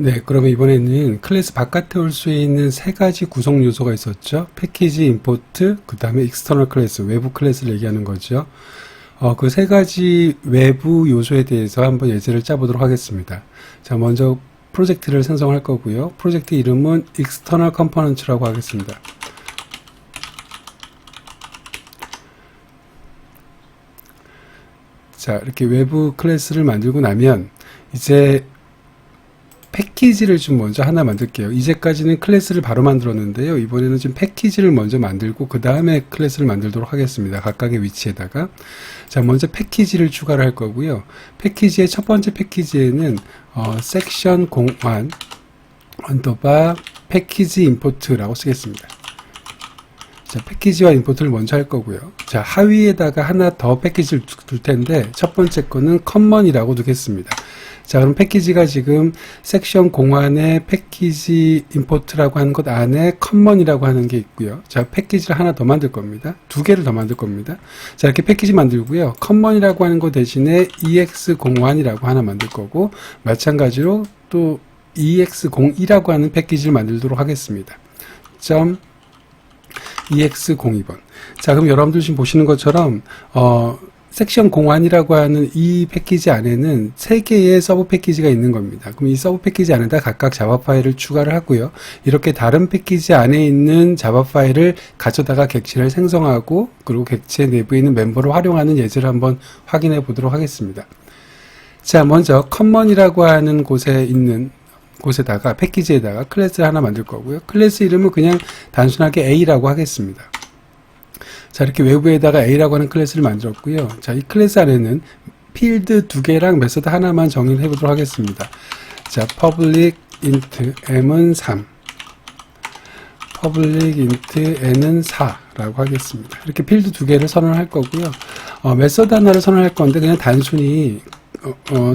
네, 그러면 이번에는 클래스 바깥에 올 수 있는 세 가지 구성 요소가 있었죠. 패키지, 임포트, 그 다음에 익스터널 클래스, 외부 클래스를 얘기하는 거죠. 그 세 가지 외부 요소에 대해서 한번 예제를 짜보도록 하겠습니다. 자, 먼저 프로젝트를 생성할 거고요. 프로젝트 이름은 external components라고 하겠습니다. 자, 이렇게 외부 클래스를 만들고 나면 이제 패키지를 좀 먼저 하나 만들게요. 이제까지는 클래스를 바로 만들었는데요. 이번에는 좀 패키지를 먼저 만들고 그 다음에 클래스를 만들도록 하겠습니다. 각각의 위치에다가. 자, 먼저 패키지를 추가를 할 거고요. 패키지의 첫 번째 패키지에는 섹션 01 언더바 패키지 임포트라고 쓰겠습니다. 자, 패키지와 임포트를 먼저 할 거고요. 자, 하위에다가 하나 더 패키지를 둘 텐데 첫 번째 거는 커먼이라고 두겠습니다. 자, 그럼 패키지가 지금 섹션 공안에 패키지 임포트라고 하는 것 안에 커먼이라고 하는 게 있고요. 자, 패키지를 하나 더 만들 겁니다. 두 개를 더 만들 겁니다. 자, 이렇게 패키지 만들고요. 커먼이라고 하는 것 대신에 ex01이라고 하나 만들 거고, 마찬가지로 또 ex02라고 하는 패키지를 만들도록 하겠습니다. ex02번. 자, 그럼 여러분들 지금 보시는 것처럼 섹션 01이라고 하는 이 패키지 안에는 3개의 서브 패키지가 있는 겁니다. 그럼 이 서브 패키지 안에다 각각 자바 파일을 추가를 하고요. 이렇게 다른 패키지 안에 있는 자바 파일을 가져다가 객체를 생성하고, 그리고 객체 내부에 있는 멤버를 활용하는 예제를 한번 확인해 보도록 하겠습니다. 자, 먼저 커먼이라고 하는 곳에 있는 곳에다가 패키지에다가 클래스를 하나 만들 거고요. 클래스 이름은 그냥 단순하게 A라고 하겠습니다. 자, 이렇게 외부에다가 A라고 하는 클래스를 만들었고요. 자, 이 클래스 안에는 필드 2개랑 메서드 하나만 정의를 해보도록 하겠습니다. 자, public int m은 3, public int n은 4라고 하겠습니다. 이렇게 필드 2개를 선언할 거고요. 메서드 하나를 선언할 건데 그냥 단순히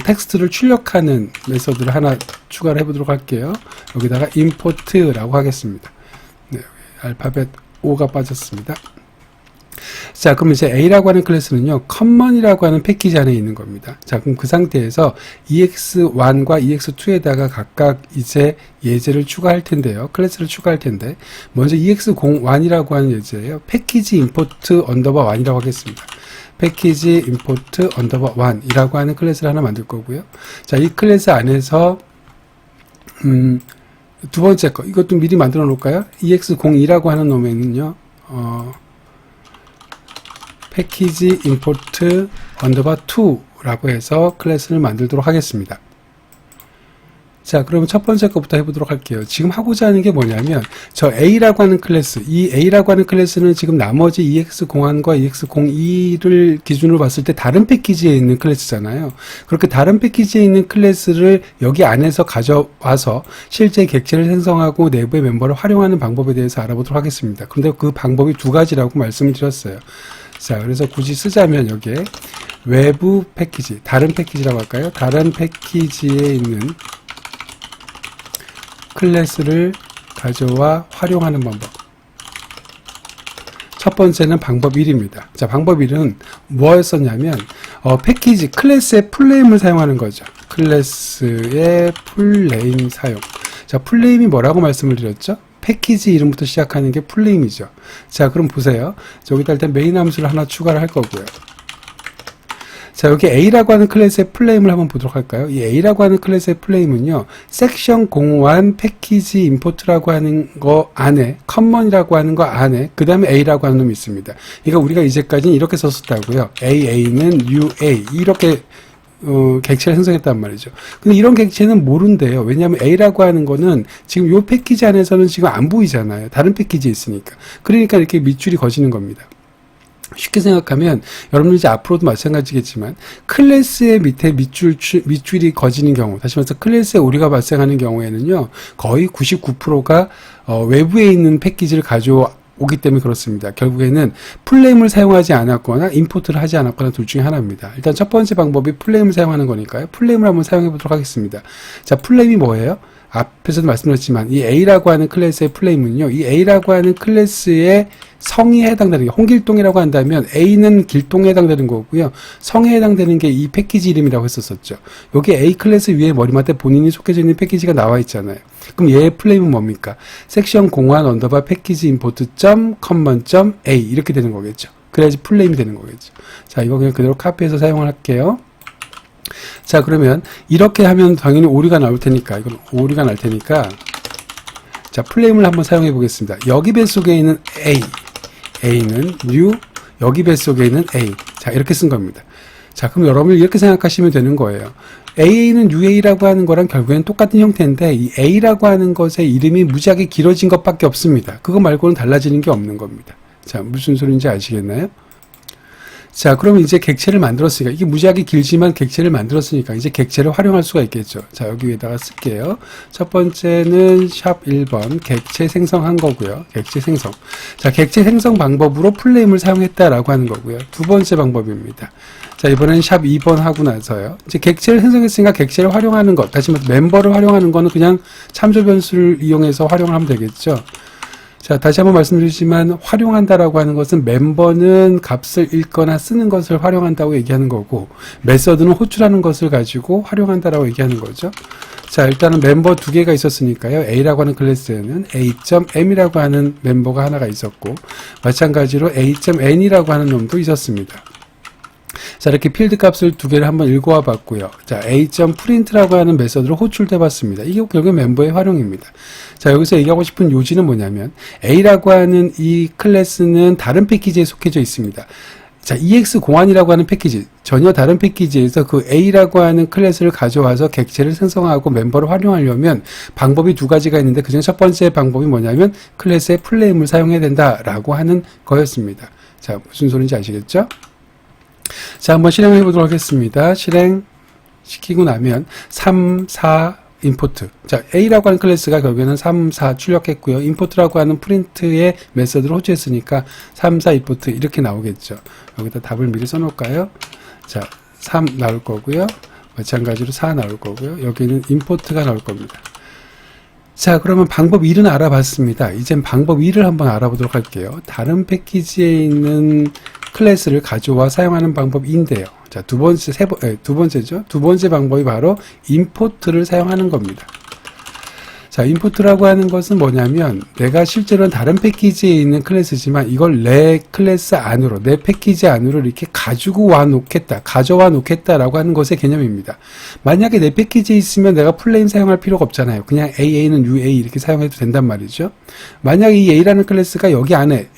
텍스트를 출력하는 메서드를 하나 추가를 해보도록 할게요. 여기다가 import라고 하겠습니다. 네, 알파벳 O가 빠졌습니다. 자, 그럼 이제 A라고 하는 클래스는요, common이라고 하는 패키지 안에 있는 겁니다. 자, 그럼 그 상태에서 ex1과 ex2에다가 각각 이제 예제를 추가할 텐데요. 클래스를 추가할 텐데, 먼저 ex01이라고 하는 예제예요. 패키지 임포트 언더바 1이라고 하겠습니다. 패키지 임포트 언더바 1이라고 하는 클래스를 하나 만들 거고요. 자, 이 클래스 안에서 두 번째 거, 이것도 미리 만들어 놓을까요? ex02라고 하는 놈에는요, 패키지 임포트 언더바 2라고 해서 클래스를 만들도록 하겠습니다. 자, 그러면 첫 번째 거부터 해보도록 할게요. 지금 하고자 하는 게 뭐냐면, 저 A라고 하는 클래스, 이 A라고 하는 클래스는 지금 나머지 EX01과 EX02를 기준으로 봤을 때 다른 패키지에 있는 클래스잖아요. 그렇게 다른 패키지에 있는 클래스를 여기 안에서 가져와서 실제 객체를 생성하고 내부의 멤버를 활용하는 방법에 대해서 알아보도록 하겠습니다. 그런데 그 방법이 두 가지라고 말씀을 드렸어요. 자, 그래서 굳이 쓰자면 여기에 외부 패키지, 다른 패키지라고 할까요? 다른 패키지에 있는 클래스를 가져와 활용하는 방법. 첫 번째는 방법 1입니다. 자, 방법 1은 뭐였었냐면, 패키지, 클래스의 풀네임을 사용하는 거죠. 클래스의 풀네임 사용. 자, 풀네임이 뭐라고 말씀을 드렸죠? 패키지 이름부터 시작하는 게 풀네임이죠. 자, 그럼 보세요. 저기다 일단 메인 함수를 하나 추가를 할 거고요. 자, 여기 A라고 하는 클래스의 풀네임을 한번 보도록 할까요? 이 A라고 하는 클래스의 풀네임은요, 섹션 01 패키지 임포트라고 하는 거 안에, common이라고 하는 거 안에, 그 다음에 A라고 하는 놈이 있습니다. 그러니까 우리가 이제까지는 이렇게 썼었다고요. AA는 UA, 이렇게 객체를 생성했단 말이죠. 근데 이런 객체는 모른대요. 왜냐하면 A라고 하는 거는 지금 이 패키지 안에서는 지금 안 보이잖아요. 다른 패키지에 있으니까. 그러니까 이렇게 밑줄이 거지는 겁니다. 쉽게 생각하면 여러분들 이제 앞으로도 마찬가지겠지만 클래스의 밑에 밑줄이 거지는 경우, 다시 말해서 클래스에 오류가 발생하는 경우에는요, 거의 99%가 외부에 있는 패키지를 가져오기 때문에 그렇습니다. 결국에는 풀네임을 사용하지 않았거나 임포트를 하지 않았거나 둘 중에 하나입니다. 일단 첫 번째 방법이 풀네임을 사용하는 거니까요. 풀네임을 한번 사용해 보도록 하겠습니다. 자, 풀네임이 뭐예요? 앞에서도 말씀드렸지만 이 A라고 하는 클래스의 플레임은요, 이 A라고 하는 클래스의 성에 해당되는 게 홍길동이라고 한다면 A는 길동에 해당되는 거고요. 성에 해당되는 게 이 패키지 이름이라고 했었었죠. 여기 A 클래스 위에 머리맡에 본인이 속해져 있는 패키지가 나와 있잖아요. 그럼 얘의 플레임은 뭡니까? 섹션 공환 언더바 패키지 임포트 점 커먼 점 A 이렇게 되는 거겠죠. 그래야지 플레임이 되는 거겠죠. 자, 이거 그냥 그대로 카피해서 사용을 할게요. 자, 그러면 이렇게 하면 당연히 오류가 나올 테니까, 이건 오류가 날 테니까, 자, 플레임을 한번 사용해 보겠습니다. 여기 뱃속에 있는 A, A는 new, 여기 뱃속에 있는 A. 자, 이렇게 쓴 겁니다. 자, 그럼 여러분 이렇게 생각하시면 되는 거예요. AA는 UA라고 하는 거랑 결국엔 똑같은 형태인데, 이 A라고 하는 것의 이름이 무지하게 길어진 것밖에 없습니다. 그거 말고는 달라지는 게 없는 겁니다. 자, 무슨 소리인지 아시겠나요? 자, 그럼 이제 객체를 만들었으니까, 이게 무지하게 길지만 객체를 만들었으니까 이제 객체를 활용할 수가 있겠죠. 자, 여기 위에다가 쓸게요. 첫 번째는 샵 1번 객체 생성한 거고요. 객체 생성. 자, 객체 생성 방법으로 플레임을 사용했다라고 하는 거고요. 두 번째 방법입니다. 자, 이번엔 샵 2번 하고 나서요. 이제 객체를 생성했으니까 객체를 활용하는 것, 다시 말해서 멤버를 활용하는 거는 그냥 참조 변수를 이용해서 활용을 하면 되겠죠. 자, 다시 한번 말씀드리지만 활용한다라고 하는 것은 멤버는 값을 읽거나 쓰는 것을 활용한다고 얘기하는 거고, 메서드는 호출하는 것을 가지고 활용한다라고 얘기하는 거죠. 자, 일단은 멤버 두 개가 있었으니까요. A라고 하는 클래스에는 A.M이라고 하는 멤버가 하나가 있었고, 마찬가지로 A.N이라고 하는 놈도 있었습니다. 자, 이렇게 필드 값을 두 개를 한번 읽어와 봤고요. 자, A.print라고 하는 메서드로 호출돼 봤습니다. 이게 결국 멤버의 활용입니다. 자, 여기서 얘기하고 싶은 요지는 뭐냐면, A라고 하는 이 클래스는 다른 패키지에 속해져 있습니다. 자, EX01이라고 하는 패키지, 전혀 다른 패키지에서 그 A라고 하는 클래스를 가져와서 객체를 생성하고 멤버를 활용하려면 방법이 두 가지가 있는데, 그중 첫 번째 방법이 뭐냐면 클래스의 플레임을 사용해야 된다라고 하는 거였습니다. 자, 무슨 소리인지 아시겠죠? 자, 한번 실행해 보도록 하겠습니다. 실행시키고 나면 3, 4 임포트. 자, A라고 하는 클래스가 결국에는 3, 4 출력했고요. 임포트라고 하는 프린트의 메서드를 호출했으니까 3, 4 임포트 이렇게 나오겠죠. 여기다 답을 미리 써놓을까요? 자, 3 나올 거고요. 마찬가지로 4 나올 거고요. 여기는 임포트가 나올 겁니다. 자, 그러면 방법 1은 알아봤습니다. 이젠 방법 2를 한번 알아보도록 할게요. 다른 패키지에 있는 클래스를 가져와 사용하는 방법인데요. 자, 두 번째죠. 두 번째 방법이 바로 임포트를 사용하는 겁니다. 자, 임포트라고 하는 것은 뭐냐면, 내가 실제로는 다른 패키지에 있는 클래스지만 이걸 내 클래스 안으로, 내 패키지 안으로 이렇게 가져와 놓겠다라고 하는 것의 개념입니다. 만약에 내 패키지에 있으면 내가 플레임 사용할 필요가 없잖아요. 그냥 AA는 UA 이렇게 사용해도 된단 말이죠. 만약에 이 A라는 클래스가 여기 안에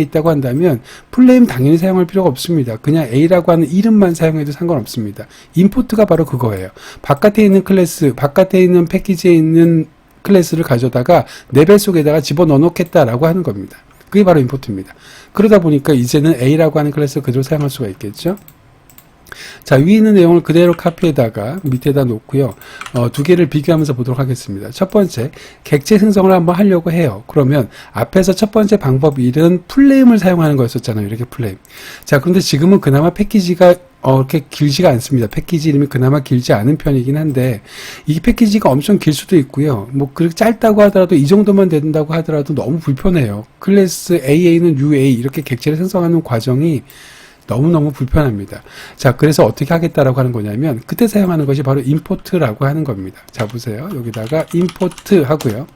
있다고 한다면 플레임 당연히 사용할 필요가 없습니다. 그냥 A라고 하는 이름만 사용해도 상관없습니다. 임포트가 바로 그거예요. 바깥에 있는 클래스, 바깥에 있는 패키지에 있는 클래스를 가져다가 내 배 속에다가 집어넣어 놓겠다라고 하는 겁니다. 그게 바로 임포트입니다. 그러다 보니까 이제는 A라고 하는 클래스를 그대로 사용할 수가 있겠죠. 자, 위에 있는 내용을 그대로 카피에다가 밑에다 놓고요. 두 개를 비교하면서 보도록 하겠습니다. 첫 번째, 객체 생성을 한번 하려고 해요. 그러면 앞에서 첫 번째 방법 1은 플레임을 사용하는 거였었잖아요. 이렇게 플레임. 자, 그런데 지금은 그나마 패키지가 그렇게 길지가 않습니다. 패키지 이름이 그나마 길지 않은 편이긴 한데, 이 패키지가 엄청 길 수도 있고요. 뭐 그렇게 짧다고 하더라도, 이 정도만 된다고 하더라도 너무 불편해요. 클래스 AA는 UA 이렇게 객체를 생성하는 과정이 너무너무 불편합니다. 자, 그래서 어떻게 하겠다라고 하는 거냐면, 그때 사용하는 것이 바로 임포트라고 하는 겁니다. 자, 보세요. 여기다가 임포트 하고요.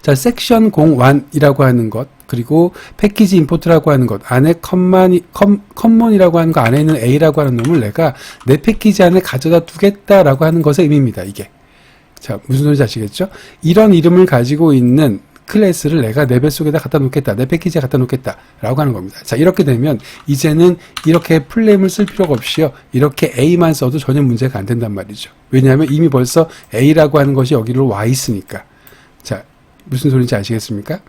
자, 섹션 01이라고 하는 것, 그리고 패키지 임포트라고 하는 것, 안에 커먼이라고 하는 거 안에 있는 A라고 하는 놈을 내가 내 패키지 안에 가져다 두겠다라고 하는 것의 의미입니다, 이게. 자, 무슨 소리인지 아시겠죠? 이런 이름을 가지고 있는 클래스를 내가 내 배 속에다 갖다 놓겠다, 내 패키지에 갖다 놓겠다 라고 하는 겁니다. 자, 이렇게 되면 이제는 이렇게 플레임을 쓸 필요가 없이요, 이렇게 A만 써도 전혀 문제가 안 된단 말이죠. 왜냐하면 이미 벌써 A라고 하는 것이 여기로 와 있으니까. 자, 무슨 소리인지 아시겠습니까?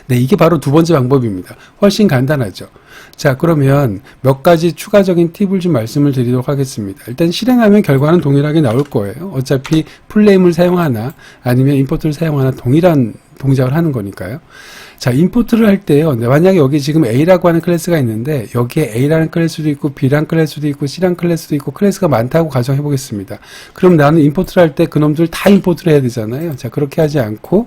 네, 이게 바로 두 번째 방법입니다. 훨씬 간단하죠. 자, 그러면 몇 가지 추가적인 팁을 좀 말씀을 드리도록 하겠습니다. 일단 실행하면 결과는 동일하게 나올 거예요. 어차피 플레임을 사용하나 아니면 임포트를 사용하나 동일한 동작을 하는 거니까요. 자, 임포트를 할 때요. 만약에 여기 지금 A라고 하는 클래스가 있는데 여기에 A라는 클래스도 있고 B라는 클래스도 있고 C라는 클래스도 있고 클래스가 많다고 가정해 보겠습니다. 그럼 나는 임포트를 할 때 그놈들 다 임포트를 해야 되잖아요. 자, 그렇게 하지 않고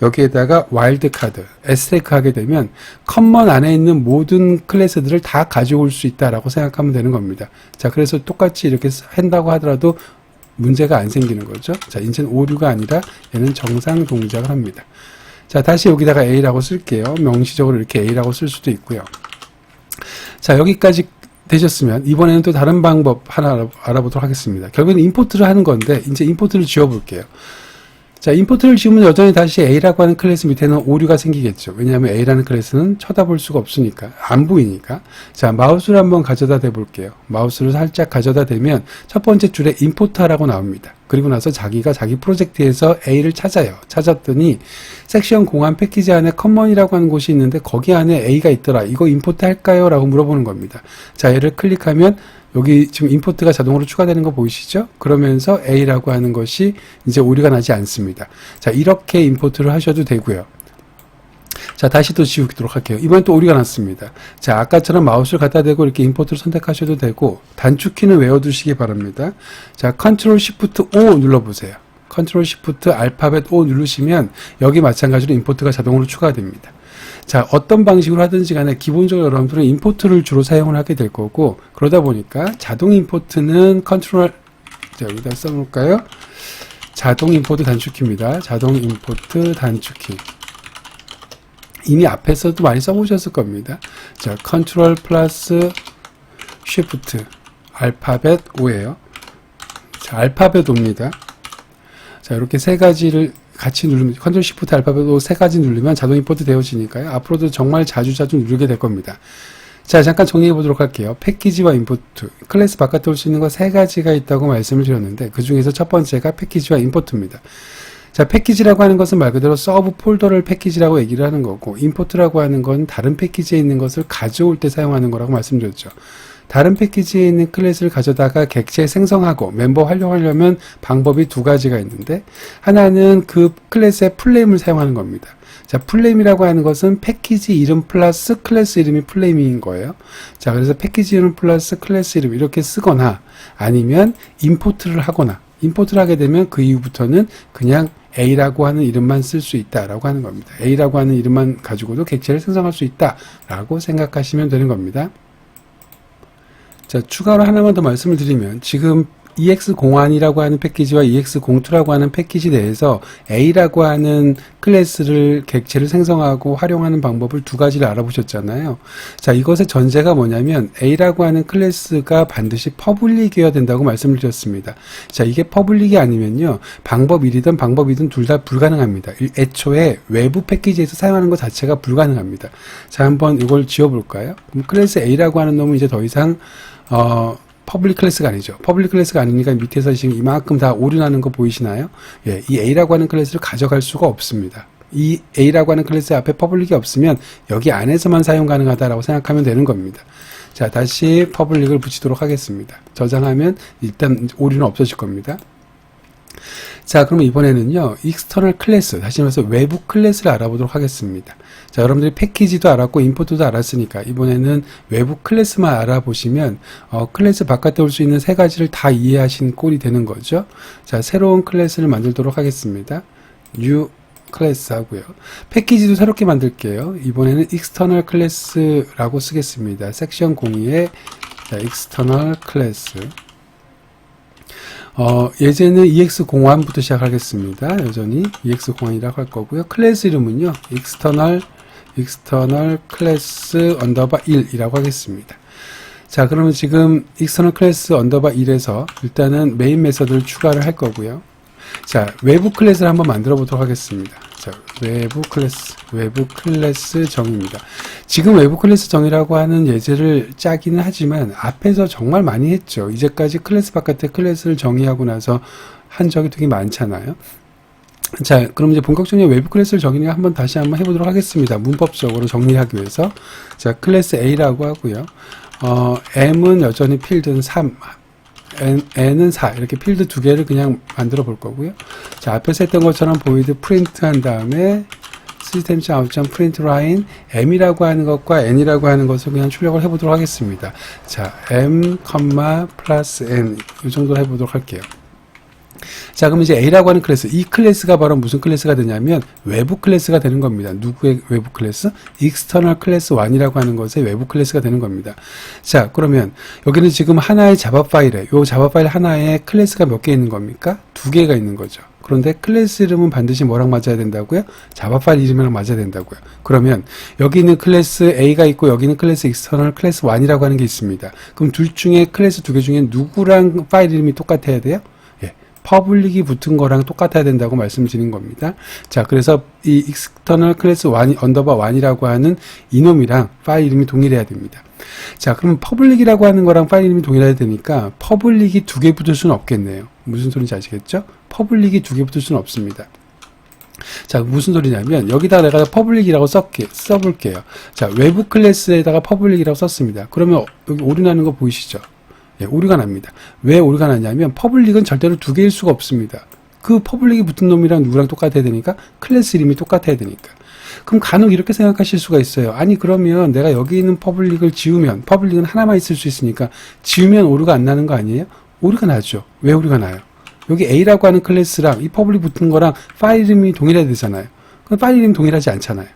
여기에다가 와일드 카드, 에스테이크 하게 되면 커먼 안에 있는 모든 클래스들을 다 가져올 수 있다라고 생각하면 되는 겁니다. 자, 그래서 똑같이 이렇게 한다고 하더라도 문제가 안 생기는 거죠. 자, 이제는 오류가 아니라 얘는 정상 동작을 합니다. 자, 다시 여기다가 A라고 쓸게요. 명시적으로 이렇게 A라고 쓸 수도 있고요. 자, 여기까지 되셨으면 이번에는 또 다른 방법 하나 알아보도록 하겠습니다. 결국에는 임포트를 하는 건데 이제 임포트를 지워볼게요. 자, 임포트를 지우면 여전히 다시 A라고 하는 클래스 밑에는 오류가 생기겠죠. 왜냐하면 A라는 클래스는 쳐다볼 수가 없으니까, 안 보이니까. 자, 마우스를 한번 가져다 대볼게요. 마우스를 살짝 가져다 대면 첫 번째 줄에 임포트하라고 나옵니다. 그리고 나서 자기가 자기 프로젝트에서 A를 찾아요. 찾았더니 섹션 공안 패키지 안에 커먼이라고 하는 곳이 있는데 거기 안에 A가 있더라. 이거 임포트 할까요? 라고 물어보는 겁니다. 자, 얘를 클릭하면 여기 지금 임포트가 자동으로 추가되는 거 보이시죠? 그러면서 A라고 하는 것이 이제 오류가 나지 않습니다. 자, 이렇게 임포트를 하셔도 되고요. 자, 다시 또 지우도록 할게요. 이번엔 또 오류가 났습니다. 자, 아까처럼 마우스를 갖다 대고 이렇게 임포트를 선택하셔도 되고 단축키는 외워두시기 바랍니다. 자, 컨트롤 시프트 O 눌러보세요. 컨트롤 시프트 알파벳 O 누르시면 여기 마찬가지로 임포트가 자동으로 추가가 됩니다. 자, 어떤 방식으로 하든지 간에 기본적으로 여러분들은 임포트를 주로 사용을 하게 될 거고, 그러다 보니까 자동 임포트는 컨트롤, 자, 여기다 써놓을까요? 자동 임포트 단축키입니다. 자동 임포트 단축키. 이미 앞에서도 많이 써보셨을 겁니다. 자, 컨트롤 플러스 쉬프트 알파벳 O예요. 자, 알파벳 O입니다. 자, 이렇게 세 가지를 같이 누르면 컨트롤 시프트 알파벳 O 세 가지 누르면 자동 임포트 되어지니까요. 앞으로도 정말 자주 누르게 될 겁니다. 자, 잠깐 정리해 보도록 할게요. 패키지와 임포트, 클래스 바깥에 올 수 있는 거 세 가지가 있다고 말씀을 드렸는데 그 중에서 첫 번째가 패키지와 임포트입니다. 자, 패키지라고 하는 것은 말 그대로 서브 폴더를 패키지라고 얘기를 하는 거고, 임포트라고 하는 건 다른 패키지에 있는 것을 가져올 때 사용하는 거라고 말씀드렸죠. 다른 패키지에 있는 클래스를 가져다가 객체 생성하고 멤버 활용하려면 방법이 두 가지가 있는데, 하나는 그 클래스의 풀네임을 사용하는 겁니다. 자, 풀네임이라고 하는 것은 패키지 이름 플러스 클래스 이름이 풀네임인 거예요. 자, 그래서 패키지 이름 플러스 클래스 이름 이렇게 쓰거나, 아니면 임포트를 하거나, 임포트를 하게 되면 그 이후부터는 그냥 A라고 하는 이름만 쓸 수 있다라고 하는 겁니다. A라고 하는 이름만 가지고도 객체를 생성할 수 있다라고 생각하시면 되는 겁니다. 자, 추가로 하나만 더 말씀을 드리면, 지금 EX01이라고 하는 패키지와 EX02라고 하는 패키지 내에서 A라고 하는 클래스를 객체를 생성하고 활용하는 방법을 두 가지를 알아보셨잖아요. 자, 이것의 전제가 뭐냐면 A라고 하는 클래스가 반드시 퍼블릭이어야 된다고 말씀을 드렸습니다. 자, 이게 퍼블릭이 아니면요, 방법 1이든 방법 2든 둘 다 불가능합니다. 애초에 외부 패키지에서 사용하는 것 자체가 불가능합니다. 자, 한번 이걸 지워볼까요? 그럼 클래스 A라고 하는 놈은 이제 더 이상 퍼블릭 클래스가 아니죠. 퍼블릭 클래스가 아니니까 밑에서 지금 이만큼 다 오류 나는 거 보이시나요? 예, 이 A라고 하는 클래스를 가져갈 수가 없습니다. 이 A라고 하는 클래스 앞에 퍼블릭이 없으면 여기 안에서만 사용 가능하다라고 생각하면 되는 겁니다. 자, 다시 퍼블릭을 붙이도록 하겠습니다. 저장하면 일단 오류는 없어질 겁니다. 자, 그럼 이번에는요, 익스터널 클래스, 다시 말해서 외부 클래스를 알아보도록 하겠습니다. 자, 여러분들이 패키지도 알았고 임포트도 알았으니까 이번에는 외부 클래스만 알아보시면 클래스 바깥에 올 수 있는 세 가지를 다 이해하신 꼴이 되는 거죠. 자, 새로운 클래스를 만들도록 하겠습니다. New 클래스 하고요. 패키지도 새롭게 만들게요. 이번에는 external 클래스라고 쓰겠습니다. 섹션 02에 자, external 클래스. 예제는 EX01부터 시작하겠습니다. 여전히 EX01이라고 할 거고요. 클래스 이름은요, external 클래스 언더바 1이라고 하겠습니다. 자, 그러면 지금 external 클래스 언더바 1에서 일단은 메인 메서드를 추가를 할 거고요. 자, 외부 클래스를 한번 만들어 보도록 하겠습니다. 자, 외부 클래스 정의입니다. 지금 외부 클래스 정의라고 하는 예제를 짜기는 하지만 앞에서 정말 많이 했죠. 이제까지 클래스 바깥에 클래스를 정의하고 나서 한 적이 되게 많잖아요. 자, 그럼 이제 본격적인 외부 클래스를 다시 한번 해보도록 하겠습니다. 문법적으로 정리하기 위해서. 자, 클래스 A라고 하고요. M은 여전히 필드는 3, N은 4, 이렇게 필드 두 개를 그냥 만들어 볼 거고요. 자, 앞에서 했던 것처럼 보이드 프린트 한 다음에 system.out.println m이라고 하는 것과 n이라고 하는 것을 그냥 출력을 해보도록 하겠습니다. 자, m, 플러스 n 이 정도로 해보도록 할게요. 자, 그럼 이제 A라고 하는 클래스, 이 클래스가 바로 무슨 클래스가 되냐면 외부 클래스가 되는 겁니다. 누구의 외부 클래스? external class 1이라고 하는 것의 외부 클래스가 되는 겁니다. 자, 그러면 여기는 지금 하나의 자바 파일에, 요 자바 파일 하나에 클래스가 몇 개 있는 겁니까? 2개가 있는 거죠. 그런데 클래스 이름은 반드시 뭐랑 맞아야 된다고요? 자바 파일 이름이랑 맞아야 된다고요. 그러면 여기 있는 클래스 A가 있고 여기 있는 클래스 external class 1이라고 하는 게 있습니다. 그럼 둘 중에 클래스 2개 중에 누구랑 파일 이름이 똑같아야 돼요? 퍼블릭이 붙은 거랑 똑같아야 된다고 말씀드린 겁니다. 자, 그래서 이 external class 1, 언더바 1이라고 하는 이놈이랑 파일 이름이 동일해야 됩니다. 자, 그러면 퍼블릭이라고 하는 거랑 파일 이름이 동일해야 되니까 퍼블릭이 2개 붙을 수는 없겠네요. 무슨 소리인지 아시겠죠? 퍼블릭이 2개 붙을 수는 없습니다. 자, 무슨 소리냐면 여기다가 내가 퍼블릭이라고 써볼게요. 자, 외부 클래스에다가 퍼블릭이라고 썼습니다. 그러면 여기 오류 나는 거 보이시죠? 예, 오류가 납니다. 왜 오류가 나냐면 퍼블릭은 절대로 2개일 수가 없습니다. 그 퍼블릭이 붙은 놈이랑 누구랑 똑같아야 되니까 클래스 이름이 똑같아야 되니까. 그럼 간혹 이렇게 생각하실 수가 있어요. 아니 그러면 내가 여기 있는 퍼블릭을 지우면 퍼블릭은 하나만 있을 수 있으니까 지우면 오류가 안 나는 거 아니에요? 오류가 나죠. 왜 오류가 나요? 여기 A라고 하는 클래스랑 이 퍼블릭 붙은 거랑 파일 이름이 동일해야 되잖아요. 그럼 파일 이름이 동일하지 않잖아요.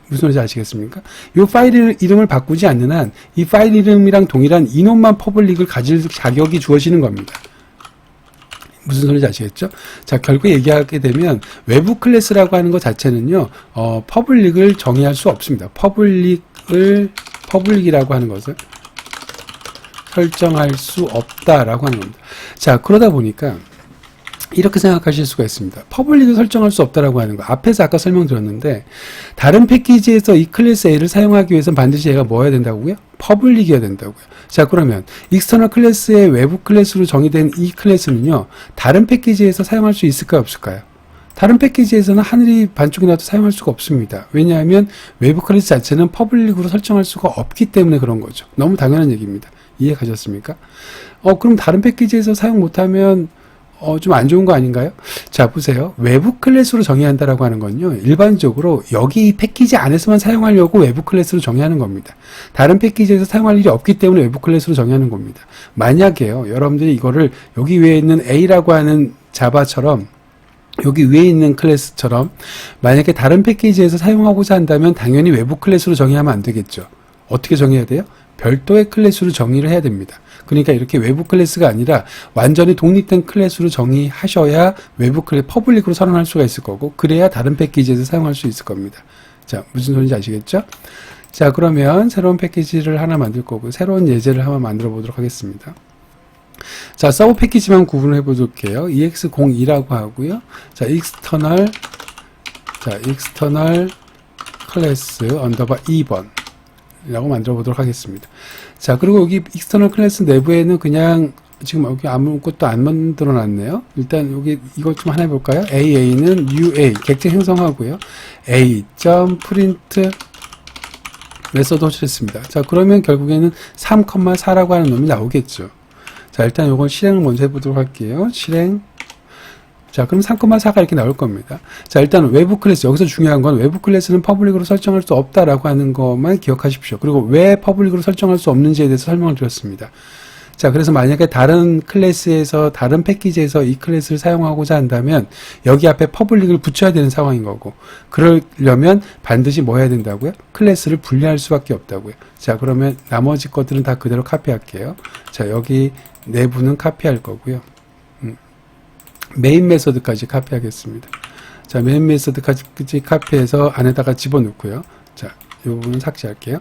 무슨 소리인지 아시겠습니까? 이 파일 이름을 바꾸지 않는 한 이 파일 이름이랑 동일한 이놈만 퍼블릭을 가질 자격이 주어지는 겁니다. 무슨 소리인지 아시겠죠? 자, 결국 얘기하게 되면 외부 클래스라고 하는 것 자체는요, 퍼블릭을 정의할 수 없습니다. 퍼블릭이라고 하는 것을 설정할 수 없다라고 하는 겁니다. 자, 그러다 보니까 이렇게 생각하실 수가 있습니다. 퍼블릭을 설정할 수 없다라고 하는 거. 앞에서 아까 설명드렸는데 다른 패키지에서 이 클래스 A를 사용하기 위해서는 반드시 얘가 뭐 해야 된다고요? 퍼블릭이어야 된다고요. 자, 그러면 익스터널 클래스의 외부 클래스로 정의된 이 클래스는요. 다른 패키지에서 사용할 수 있을까요? 없을까요? 다른 패키지에서는 하늘이 반쪽이 나도 사용할 수가 없습니다. 왜냐하면 외부 클래스 자체는 퍼블릭으로 설정할 수가 없기 때문에 그런 거죠. 너무 당연한 얘기입니다. 이해 가셨습니까? 그럼 다른 패키지에서 사용 못하면 좀 안 좋은 거 아닌가요? 자, 보세요. 외부 클래스로 정의한다라고 하는 건요, 일반적으로 여기 이 패키지 안에서만 사용하려고 외부 클래스로 정의하는 겁니다. 다른 패키지에서 사용할 일이 없기 때문에 외부 클래스로 정의하는 겁니다. 만약에요, 여러분들이 이거를 여기 위에 있는 A라고 하는 자바처럼 여기 위에 있는 클래스처럼 만약에 다른 패키지에서 사용하고자 한다면 당연히 외부 클래스로 정의하면 안 되겠죠. 어떻게 정의해야 돼요? 별도의 클래스로 정의를 해야 됩니다. 그러니까 이렇게 외부 클래스가 아니라 완전히 독립된 클래스로 정의하셔야 외부 클래스, 퍼블릭으로 선언할 수가 있을 거고, 그래야 다른 패키지에서 사용할 수 있을 겁니다. 자, 무슨 소리인지 아시겠죠? 자, 그러면 새로운 패키지를 하나 만들 거고, 새로운 예제를 한번 만들어 보도록 하겠습니다. 자, 서브 패키지만 구분을 해볼게요. ex02라고 하고요. 자, external class 언더바 2번. 라고 만들어 보도록 하겠습니다. 자, 그리고 여기 익스터널 클래스 내부에는 그냥 지금 여기 아무것도 안 만들어 놨네요. 일단 여기 이것 좀 하나 해볼까요? AA는 UA 객체 형성하고요. A.print 메서드 호출했습니다. 자, 그러면 결국에는 3,4라고 하는 놈이 나오겠죠. 자, 일단 이건 실행을 먼저 해보도록 할게요. 실행. 자, 그럼 3,4가 이렇게 나올 겁니다. 자, 일단 외부 클래스, 여기서 중요한 건 외부 클래스는 퍼블릭으로 설정할 수 없다라고 하는 것만 기억하십시오. 그리고 왜 퍼블릭으로 설정할 수 없는지에 대해서 설명을 드렸습니다. 자, 그래서 만약에 다른 클래스에서, 다른 패키지에서 이 클래스를 사용하고자 한다면 여기 앞에 퍼블릭을 붙여야 되는 상황인 거고, 그러려면 반드시 뭐 해야 된다고요? 클래스를 분리할 수밖에 없다고요. 자, 그러면 나머지 것들은 다 그대로 카피할게요. 자, 여기 내부는 카피할 거고요. 메인 메서드까지 카피하겠습니다. 자, 메인 메서드까지 카피해서 안에다가 집어넣고요. 자, 이 부분은 삭제할게요.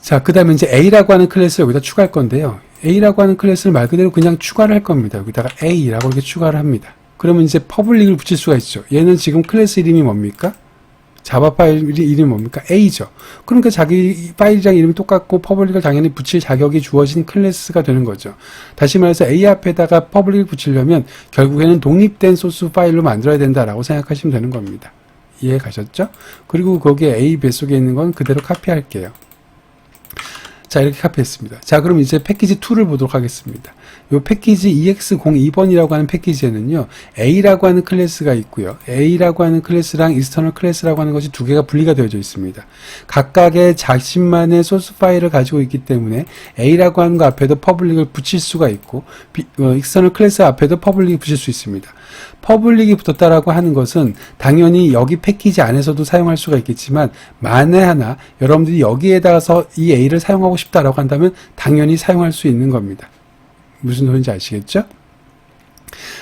자, 그 다음에 이제 A라고 하는 클래스를 여기다 추가할 건데요. A라고 하는 클래스를 말 그대로 그냥 추가를 할 겁니다. 여기다가 A라고 이렇게 추가를 합니다. 그러면 이제 퍼블릭을 붙일 수가 있죠. 얘는 지금 클래스 이름이 뭡니까? 자바 파일 이름이 뭡니까? A죠. 그러니까 자기 파일이랑 이름이 똑같고 퍼블릭을 당연히 붙일 자격이 주어진 클래스가 되는 거죠. 다시 말해서 A 앞에다가 퍼블릭을 붙이려면 결국에는 독립된 소스 파일로 만들어야 된다라고 생각하시면 되는 겁니다. 이해 가셨죠? 그리고 거기에 A 뱃속에 있는 건 그대로 카피할게요. 자, 이렇게 카피했습니다. 자, 그럼 이제 패키지 2를 보도록 하겠습니다. 요 패키지 EX02번이라고 하는 패키지에는요, A라고 하는 클래스가 있고요. A라고 하는 클래스랑 익스터널 클래스라고 하는 것이 두 개가 분리가 되어져 있습니다. 각각의 자신만의 소스 파일을 가지고 있기 때문에 A라고 하는 거 앞에도 퍼블릭을 붙일 수가 있고, 익스터널 클래스 앞에도 퍼블릭을 붙일 수 있습니다. 퍼블릭이 붙었다라고 하는 것은 당연히 여기 패키지 안에서도 사용할 수가 있겠지만, 만에 하나 여러분들이 여기에다가서 이 A를 사용하고 싶다라고 한다면 당연히 사용할 수 있는 겁니다. 무슨 소리인지 아시겠죠?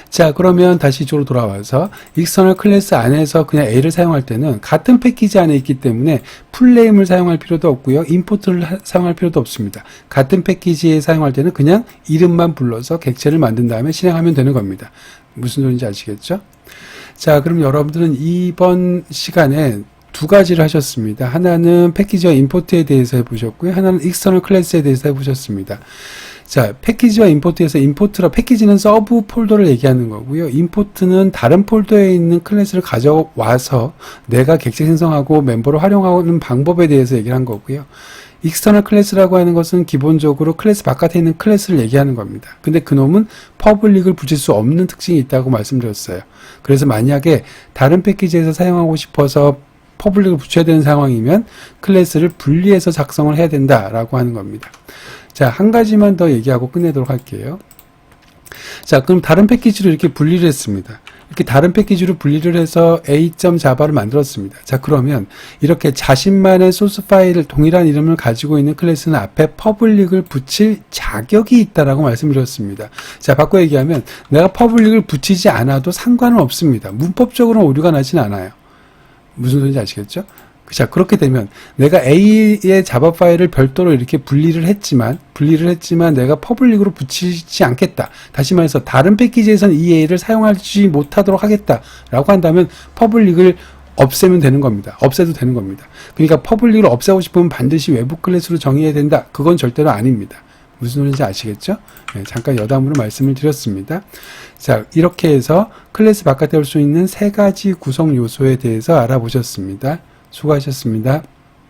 자, 그러면 다시 이쪽으로 돌아와서 익스터널 클래스 안에서 그냥 A를 사용할 때는 같은 패키지 안에 있기 때문에 풀네임을 사용할 필요도 없고요. 임포트를 사용할 필요도 없습니다. 같은 패키지에 사용할 때는 그냥 이름만 불러서 객체를 만든 다음에 실행하면 되는 겁니다. 무슨 소리인지 아시겠죠? 자, 그럼 여러분들은 이번 시간에 두 가지를 하셨습니다. 하나는 패키지와 임포트에 대해서 해보셨고요. 하나는 익스터널 클래스에 대해서 해보셨습니다. 자, 패키지와 임포트에서 패키지는 서브 폴더를 얘기하는 거고요. 임포트는 다른 폴더에 있는 클래스를 가져와서 내가 객체 생성하고 멤버를 활용하는 방법에 대해서 얘기를 한 거고요. 익스터널 클래스라고 하는 것은 기본적으로 클래스 바깥에 있는 클래스를 얘기하는 겁니다. 근데 그놈은 퍼블릭을 붙일 수 없는 특징이 있다고 말씀드렸어요. 그래서 만약에 다른 패키지에서 사용하고 싶어서 퍼블릭을 붙여야 되는 상황이면 클래스를 분리해서 작성을 해야 된다라고 하는 겁니다. 자, 한 가지만 더 얘기하고 끝내도록 할게요. 자, 그럼 다른 패키지로 이렇게 분리를 했습니다. 이렇게 다른 패키지로 분리를 해서 a.java를 만들었습니다. 자, 그러면 이렇게 자신만의 소스 파일을 동일한 이름을 가지고 있는 클래스는 앞에 퍼블릭을 붙일 자격이 있다라고 말씀드렸습니다. 자, 바꿔 얘기하면 내가 퍼블릭을 붙이지 않아도 상관은 없습니다. 문법적으로는 오류가 나진 않아요. 무슨 소리인지 아시겠죠? 자, 그렇게 되면 내가 A의 자바 파일을 별도로 이렇게 분리를 했지만 내가 퍼블릭으로 붙이지 않겠다. 다시 말해서 다른 패키지에서는 이 A를 사용하지 못하도록 하겠다라고 한다면 퍼블릭을 없애면 되는 겁니다. 없애도 되는 겁니다. 그러니까 퍼블릭을 없애고 싶으면 반드시 외부 클래스로 정의해야 된다. 그건 절대로 아닙니다. 무슨 소리인지 아시겠죠? 네, 잠깐 여담으로 말씀을 드렸습니다. 자, 이렇게 해서 클래스 바깥에 올 수 있는 세 가지 구성 요소에 대해서 알아보셨습니다. 수고하셨습니다.